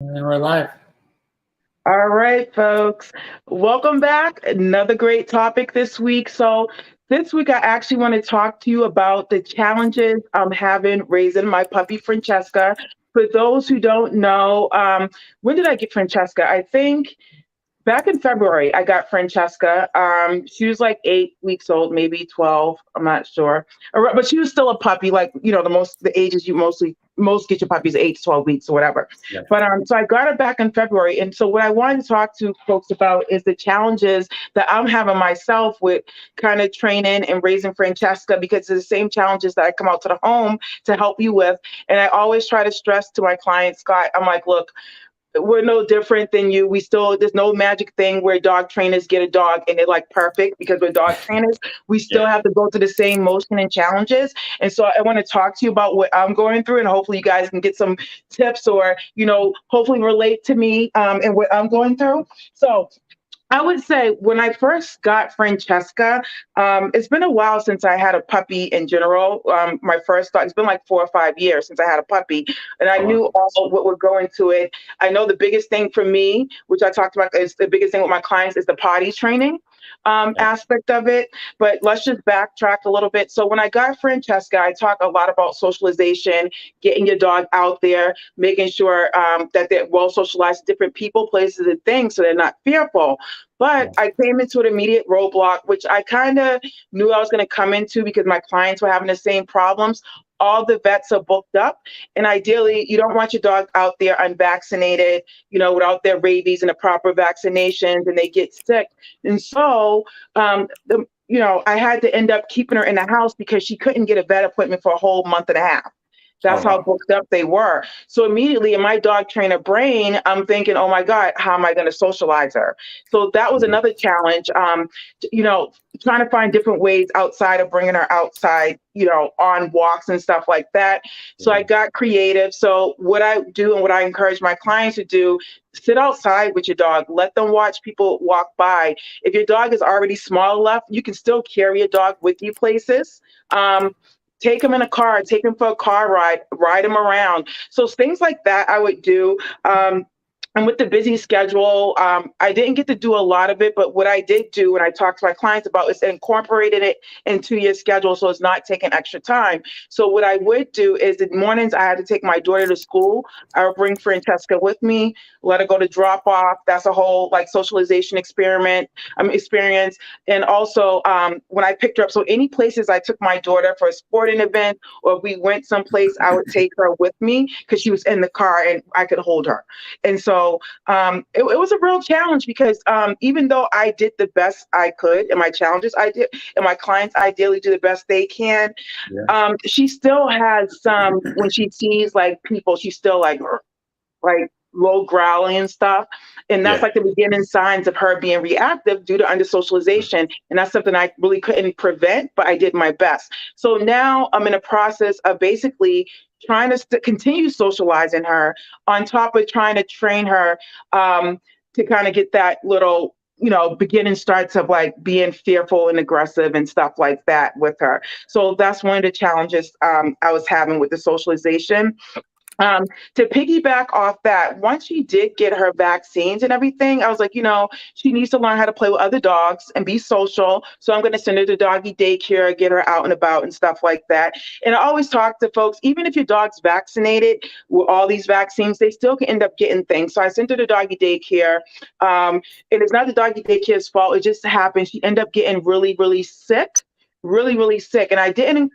And we're live. All right, folks. Welcome back. Another great topic this week. So, this week, I actually want to talk to you about the challenges I'm having raising my puppy, Francesca. For those who don't know, when did I get Francesca? I think back in February, I got Francesca. She was like 8 weeks old, maybe 12. I'm not sure, but she was still a puppy. Like the ages you most get your puppies 8 to 12 weeks or whatever. Yeah. But so I got her back in February, and so what I wanted to talk to folks about is the challenges that I'm having myself with kind of training and raising Francesca because it's the same challenges that I come out to the home to help you with. And I always try to stress to my clients, Scott, I'm like, look, we're no different than you. There's no magic thing where dog trainers get a dog and they're like perfect because we're dog trainers. We Yeah. still have to go through the same motion and challenges. And so I want to talk to you about what I'm going through, and hopefully you guys can get some tips or, hopefully relate to me and what I'm going through. So I would say when I first got Francesca, it's been a while since I had a puppy in general. My first thought, it's been like 4 or 5 years since I had a puppy, and I Oh, wow. knew all what would go into it. I know the biggest thing for me, which I talked about, is the biggest thing with my clients is the potty training Yeah. aspect of it. But let's just backtrack a little bit. So when I got Francesca, I talk a lot about socialization, getting your dog out there, making sure that they're well socialized, different people, places, and things, so they're not fearful. But Yeah. I came into an immediate roadblock, which I kind of knew I was going to come into because my clients were having the same problems. All the vets are booked up. And ideally, you don't want your dog out there unvaccinated, without their rabies and the proper vaccinations, and they get sick. And so, I had to end up keeping her in the house because she couldn't get a vet appointment for a whole month and a half. Oh, That's how wow. booked up they were. So immediately in my dog trainer brain, I'm thinking, oh my God, how am I going to socialize her? So that was Mhm. another challenge, you know, trying to find different ways outside of bringing her outside, on walks and stuff like that. So I Yeah. got creative. So what I do and what I encourage my clients to do, sit outside with your dog, let them watch people walk by. If your dog is already small enough, you can still carry your dog with you places. Um, Take them in a car, take them for a car ride, ride them around. So things like that I would do. And with the busy schedule, I didn't get to do a lot of it, but what I did do and I talked to my clients about is incorporating it into your schedule so it's not taking extra time. So what I would do is in mornings I had to take my daughter to school. I would bring Francesca with me, let her go to drop off. That's a whole like socialization experience. And also when I picked her up, so any places I took my daughter for a sporting event or if we went someplace, I would take her with me because she was in the car and I could hold her. And so it was a real challenge because even though I did the best I could in my challenges I did, and my clients ideally do the best they can, Yeah. she still has some, when she sees like people, she's still like low growling and stuff. And that's Yeah. like the beginning signs of her being reactive due to under socialization. And that's something I really couldn't prevent, but I did my best. So now I'm in a process of basically trying to continue socializing her on top of trying to train her to kind of get that little beginning starts of like being fearful and aggressive and stuff like that with her. So that's one of the challenges I was having with the socialization. Um, to piggyback off that, once she did get her vaccines and everything, I was like, she needs to learn how to play with other dogs and be social. So I'm going to send her to doggy daycare, get her out and about and stuff like that. And I always talk to folks, even if your dog's vaccinated with all these vaccines, they still can end up getting things. So I sent her to doggy daycare. And it's not the doggy daycare's fault. It just happened. She ended up getting really, really sick. Really, really sick. And I didn't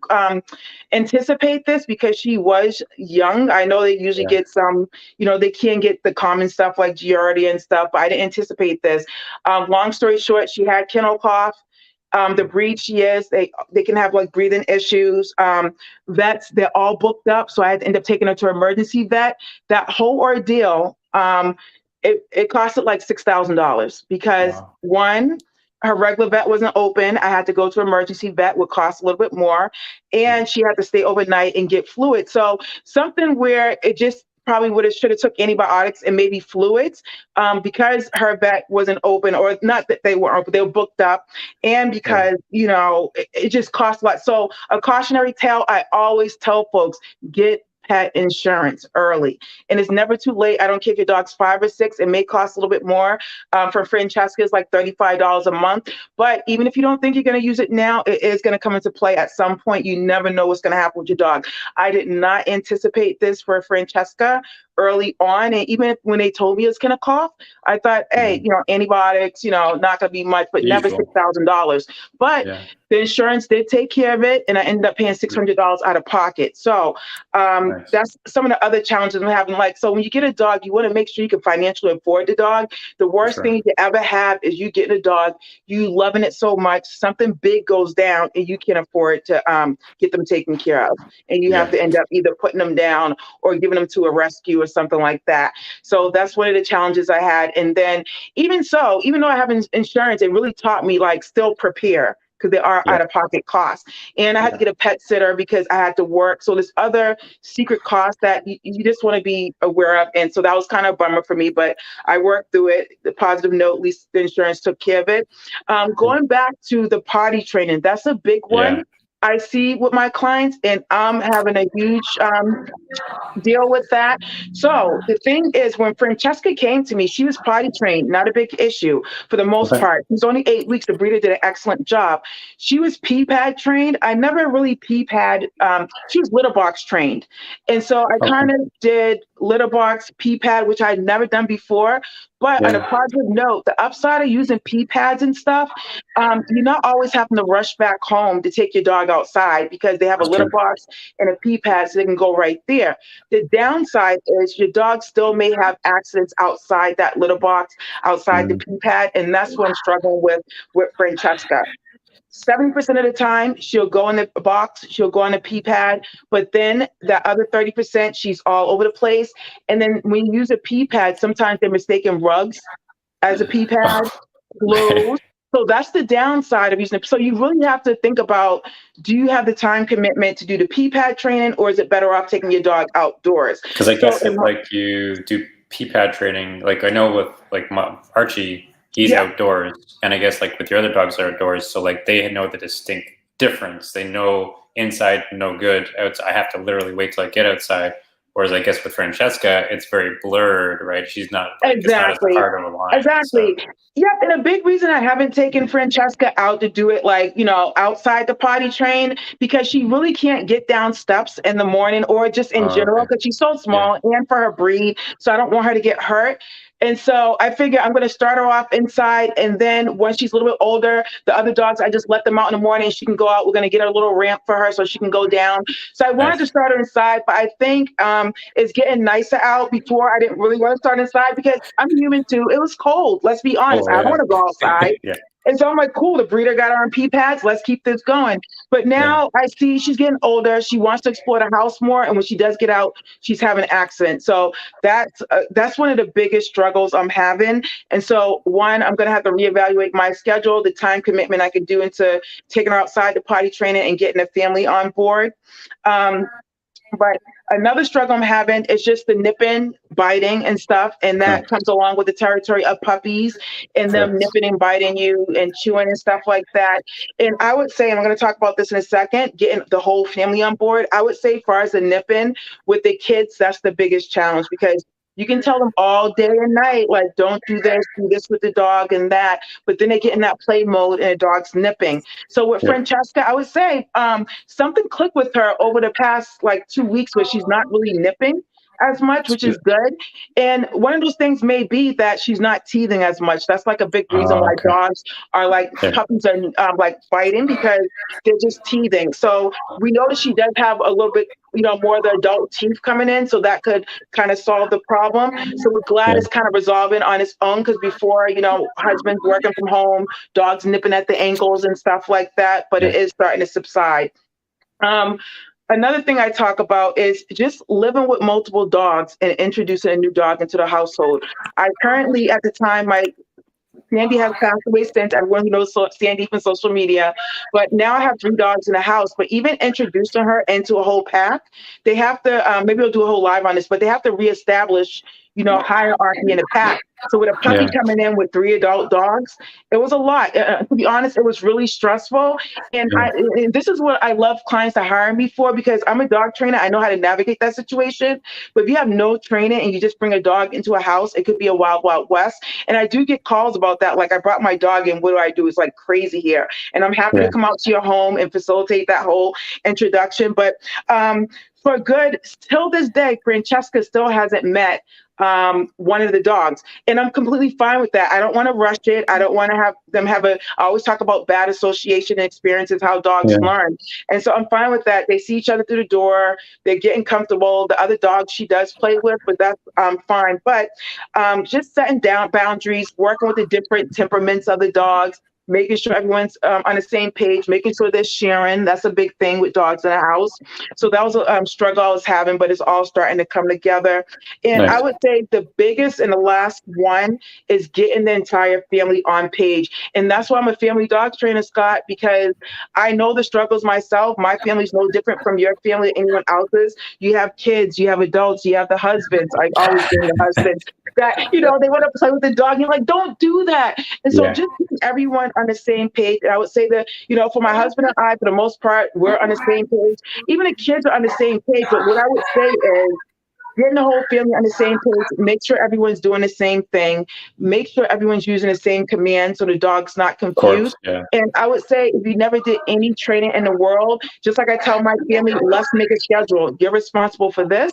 anticipate this because she was young. I know they usually Yeah. get some, they can get the common stuff like Giardia and stuff, but I didn't anticipate this. Long story short, she had kennel cough. The breed she is, they can have like breathing issues. Vets, they're all booked up, so I had to end up taking her to an emergency vet. That whole ordeal, it costed like $6,000 because Wow. one, her regular vet wasn't open. I had to go to an emergency vet, would cost a little bit more, Yeah. and she had to stay overnight and get fluid. So something where it just probably should have took antibiotics and maybe fluids because her vet wasn't open, or not that they weren't open, they were booked up, and Yeah. because it just cost a lot. So a cautionary tale I always tell folks: get pet insurance early. And it's never too late. I don't care if your dog's 5 or 6. It may cost a little bit more. For Francesca, it's like $35 a month. But even if you don't think you're going to use it now, it is going to come into play at some point. You never know what's going to happen with your dog. I did not anticipate this for Francesca early on. And even when they told me it's going to cost, I thought, hey, antibiotics, not going to be much, but The never usual. $6,000. But the insurance did take care of it, and I ended up paying $600 out of pocket. So Nice. that's some of the other challenges I'm having. Like, so when you get a dog, you want to make sure you can financially afford the dog. The worst Sure. thing you ever have is you getting a dog, you loving it so much, something big goes down, and you can't afford to get them taken care of, and you have to end up either putting them down or giving them to a rescue or something like that. So that's one of the challenges I had. And then even though I have insurance, it really taught me like still prepare, because they are out of pocket costs. And I had to get a pet sitter because I had to work. So there's other secret costs that you just want to be aware of. And so that was kind of a bummer for me, but I worked through it. The positive note, at least the insurance took care of it. Going back to the potty training, that's a big one. I see with my clients, and I'm having a huge deal with that. So the thing is, when Francesca came to me, she was potty trained, not a big issue for the most part. She was only 8 weeks. The breeder did an excellent job. She was pee pad trained. I never really pee pad. She was litter box trained. And so I kind of did litter box, pee pad, which I'd never done before. But on a positive note, the upside of using pee pads and stuff, you're not always having to rush back home to take your dog outside because they have a litter box and a pee pad, so they can go right there. The downside is your dog still may have accidents outside that litter box, outside the pee pad, and that's what I'm struggling with Francesca. 70% of the time, she'll go in the box, she'll go on the pee pad, but then the other 30%, she's all over the place. And then when you use a pee pad, sometimes they're mistaking rugs as a pee pad, clothes. So that's the downside of using it. So you really have to think about, do you have the time commitment to do the pee pad training, or is it better off taking your dog outdoors? Because I guess if like you do pee pad training, like I know with like Archie, he's outdoors, and I guess like with your other dogs are outdoors, so like they know the distinct difference. They know inside no good. Outside, I have to literally wait till I get outside. Whereas I guess with Francesca, it's very blurred, right? She's not like, it's not as hard of a line. Exactly. So. Yeah, and a big reason I haven't taken Francesca out to do it like, outside the potty train, because she really can't get down steps in the morning or just in general, because she's so small and for her breed. So I don't want her to get hurt. And so I figure I'm going to start her off inside. And then once she's a little bit older, the other dogs, I just let them out in the morning. She can go out. We're going to get a little ramp for her so she can go down. So I wanted to start her inside, but I think it's getting nicer out. Before, I didn't really want to start inside because I'm human too. It was cold. Let's be honest. I don't want to go outside. And so I'm like, cool, the breeder got her on pee pads. Let's keep this going. But now I see she's getting older. She wants to explore the house more. And when she does get out, she's having accidents. So that's one of the biggest struggles I'm having. And so one, I'm going to have to reevaluate my schedule, the time commitment I can do into taking her outside the potty training and getting a family on board. But another struggle I'm having is just the nipping, biting and stuff. And that comes along with the territory of puppies and them nipping and biting you and chewing and stuff like that. And I would say, and I'm going to talk about this in a second, getting the whole family on board. I would say as far as the nipping with the kids, that's the biggest challenge, because you can tell them all day and night, like, don't do this with the dog and that. But then they get in that play mode and the dog's nipping. So with Francesca, I would say something clicked with her over the past like 2 weeks where she's not really nipping as much, which is good. And one of those things may be that she's not teething as much. That's like a big reason why dogs are like, puppies are like biting, because they're just teething. So we know that she does have a little bit, more of the adult teeth coming in. So that could kind of solve the problem. So we're glad it's kind of resolving on its own, because before, husband's working from home, dogs nipping at the ankles and stuff like that, but it is starting to subside. Another thing I talk about is just living with multiple dogs and introducing a new dog into the household. I currently, at the time, Sandy has passed away since, everyone who knows Sandy from social media, but now I have 3 dogs in the house. But even introducing her into a whole pack, they have to, maybe we'll do a whole live on this, but they have to reestablish, hierarchy in the pack. So with a puppy Yeah. coming in with 3 adult dogs, it was a lot. To be honest, it was really stressful. And Yeah. this is what I love clients to hire me for, because I'm a dog trainer. I know how to navigate that situation. But if you have no training and you just bring a dog into a house, it could be a wild, wild west. And I do get calls about that. Like, I brought my dog in. What do I do? It's like crazy here. And I'm happy to Yeah. come out to your home and facilitate that whole introduction. But for good, till this day, Francesca still hasn't met one of the dogs. And I'm completely fine with that. I don't want to rush it. I don't want to have them have I always talk about bad association experiences, how dogs Yeah. learn. And so I'm fine with that. They see each other through the door. They're getting comfortable. The other dog she does play with, but that's fine. But just setting down boundaries, working with the different temperaments of the dogs, making sure everyone's on the same page, making sure they're sharing. That's a big thing with dogs in the house. So that was a struggle I was having, but it's all starting to come together. And I Nice. would say the biggest and the last one is getting the entire family on page. And that's why I'm a family dog trainer, Scott, because I know the struggles myself. My family's no different from your family or anyone else's. You have kids, you have adults, you have the husbands. I always bring the husbands that, they want to play with the dog. You're like, don't do that. And so Yeah. just getting everyone on the same page. And I would say that, for my husband and I, for the most part, we're on the same page. Even the kids are on the same page. But what I would say is, getting the whole family on the same page, make sure everyone's doing the same thing, make sure everyone's using the same command so the dog's not Of course. confused. Yeah. And I would say, if you never did any training in the world, just like I tell my family, let's make a schedule. You're responsible for this.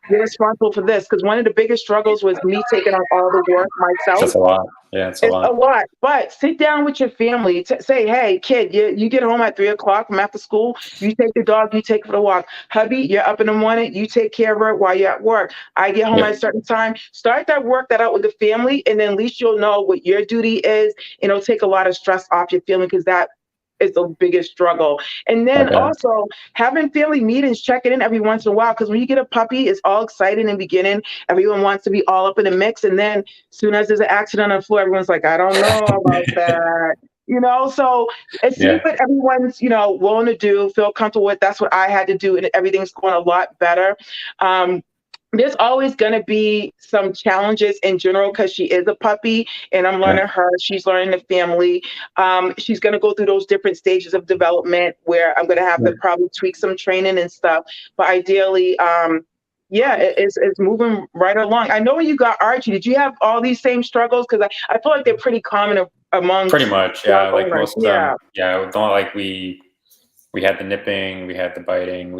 You're responsible for this. Because one of the biggest struggles was me taking on all the work myself. That's a lot. Yeah, it's a It's a lot. lot, but sit down with your family. Say, hey, kid, you get home at 3 o'clock from after school. You take the dog, you take it for the walk. Hubby, you're up in the morning. You take care of her while you're at work. I get home Yeah. at a certain time. Start that out with the family, and then at least you'll know what your duty is. And it'll take a lot of stress off your family, because that is the biggest struggle. And then Okay. also having family meetings, checking in every once in a while, because when you get a puppy, it's all exciting in the beginning. Everyone wants to be all up in the mix. And then as soon as there's an accident on the floor, everyone's like, I don't know about that. So see Yeah. what everyone's, willing to do, feel comfortable with. That's what I had to do. And everything's going a lot better. There's always going to be some challenges in general, because she is a puppy and I'm Yeah. learning her. She's learning the family. She's going to go through those different stages of development where I'm going to have to probably tweak some training and stuff. But ideally, it's moving right along. I know when you got Archie, did you have all these same struggles? Because I feel like they're pretty common Pretty amongst much. dog Yeah. Like owners. most of Yeah. them. Yeah. Don't like we had the nipping, we had the biting.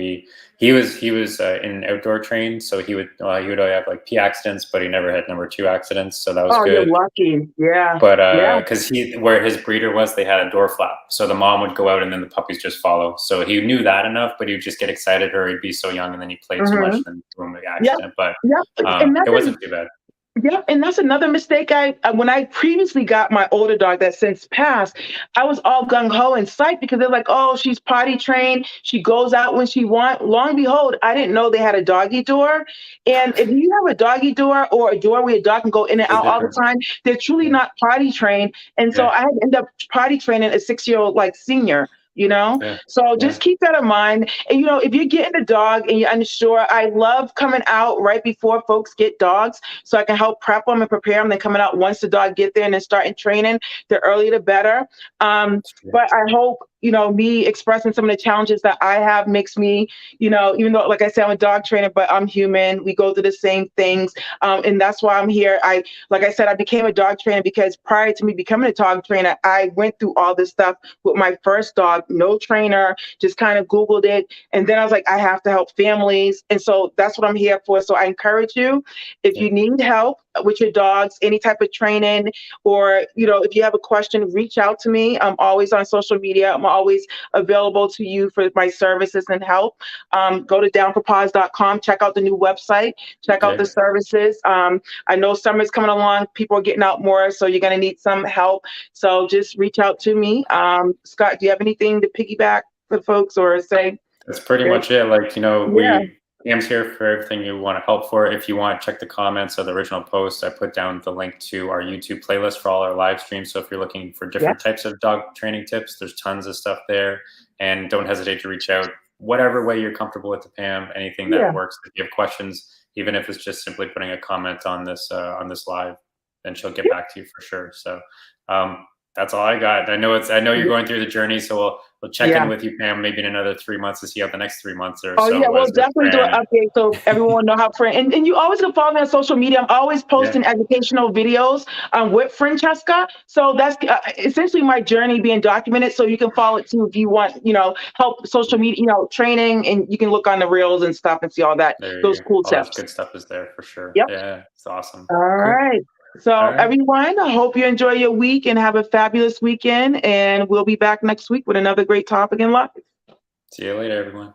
He was in outdoor train, so he would only have like pee accidents, but he never had number 2 accidents, so that was Oh, you're good. lucky. Yeah. But Yeah. because where his breeder was, they had a door flap, so the mom would go out and then the puppies just follow. So he knew that enough, but he would just get excited, or he'd be so young and then he played too much Hmm. and then boom, the Yep. accident. But Yep. And it that's wasn't too bad. Yep, and that's another mistake. When I previously got my older dog that since passed, I was all gung ho and psyched, because they're like, "Oh, she's potty trained. She goes out when she wants." Long and behold, I didn't know they had a doggy door. And if you have a doggy door, or a door where your dog can go in and It's out all the different. time, they're truly Yeah. not potty trained. And so Yeah. I had to end up potty training a 6-year-old like senior. Yeah. So Yeah. just keep that in mind. And if you're getting a dog and you're unsure, I love coming out right before folks get dogs, so I can help prep them and prepare them. Then coming out once the dog get there and then starting training. The earlier the better. That's true. But I hope me expressing some of the challenges that I have makes me, even though, like I said, I'm a dog trainer, but I'm human. We go through the same things, and that's why I'm here. Like I said, I became a dog trainer because prior to me becoming a dog trainer, I went through all this stuff with my first dog, no trainer, just kind of Googled it. And then I was like, I have to help families. And so that's what I'm here for. So I encourage you, if Yeah. you need help with your dogs, any type of training, or, if you have a question, reach out to me. I'm always on social media. I'm always available to you for my services and help. Go to downforpaws.com, check out the new website, check out Yeah. the services. I know summer's coming along. People are getting out more, so you're going to need some help. So just reach out to me. Scott, do you have anything to piggyback for folks or say? That's pretty much it. Like, Yeah. Cam's here for everything you want to help for. If you want, check the comments of the original post. I put down the link to our YouTube playlist for all our live streams. So if you're looking for different types of dog training tips, there's tons of stuff there. And don't hesitate to reach out whatever way you're comfortable with, the Pam, anything that works. If you have questions, even if it's just simply putting a comment on this live, then she'll get back to you for sure. So that's all I got. I know you're going through the journey, so we'll check Yeah. in with you, Pam, maybe in another 3 months to see how the next 3 months or Oh so yeah, we'll was with definitely do an Fran. update so everyone know how Fran. And you always can follow me on social media. I'm always Yeah, posting educational videos with Francesca. So that's essentially my journey being documented. So you can follow it too if you want, help social media, training, and you can look on the reels and stuff and see all that there those you go. cool All this tips. good stuff is there for sure. Yep. Yeah, it's awesome. All Cool. right. All So right. everyone, I hope you enjoy your week and have a fabulous weekend. And we'll be back next week with another great topic in life. See you later, everyone.